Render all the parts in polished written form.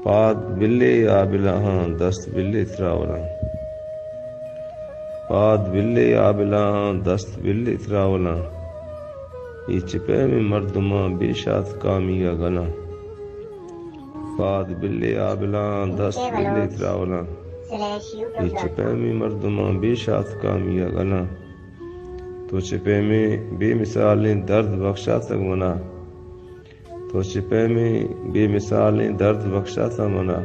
پاد بلے آبلاہاں دست بلے تراولاں پاد بلے آبلاہاں دست بلے تراولاں یہ چپے میں مردماں بے شاد کامیہ گنا پاد بلے آبلاہاں دست بلے تراولاں یہ چپے میں مردماں بے شاد کامیہ گنا تو چپے میں بے مثالیں درد بخشا تک منا تو چپے میں بے مثالیں درد بخشا تھا منا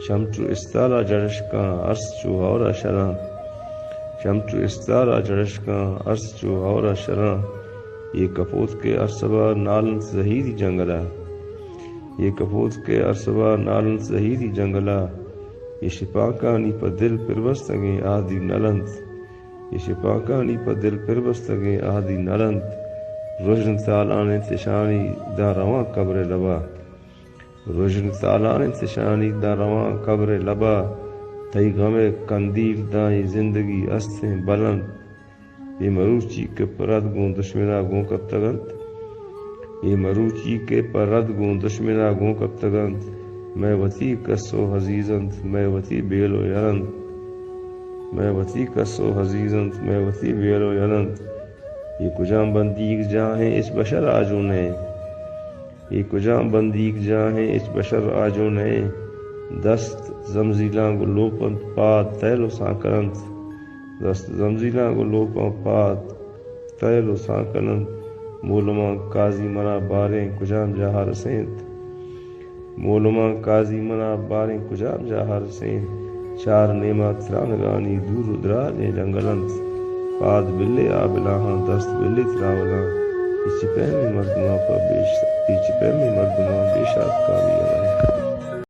شمچو استارا جڑشکاں عرص چو ہورا شراں شمچو استارا جڑشکاں عرص چو ہورا شراں یہ کپوت کے عرصبہ نالن زہیری جنگلا یہ کپوت کے عرصبہ نالن زہیری جنگلا یہ شپاکانی پا دل پربستگیں آدھی نلند یہ شپاکانی پا دل پربستگیں آدھی نلند روشن تالان تشانی دا رواں قبر لبا روشن تالان تشانی دا رواں قبر لبا تئی غم قندیل دائیں زندگی استیں بلند یہ مروچی کے پرد گون دشمنا گون کب تگند یہ مروچی کے پرد گون دشمنا گون کب تگند میں وطی کسو حزیزند میں وطی بیلو یرند میں وطی کسو حزیزند میں وطی بیلو یرند یہ کجام بندیگ جاہیں اس بشر آجو نے یہ کجام بندیگ جاہیں اس بشر آجو نے دست زمزیلاں گو لوپند پاد تیلو سانکرند دست زمزیلاں گو لوپند پاد تیلو سانکرند مولما قاضی منا باریں کجام جہاں رسیند مولما قاضی منا باریں کجام جہاں رسیند چار نیمہ ترانگانی دور دراجیں جنگلند پاد بلے آبلاہاں دست بلے تراولاں اس چپے میں مردماں پر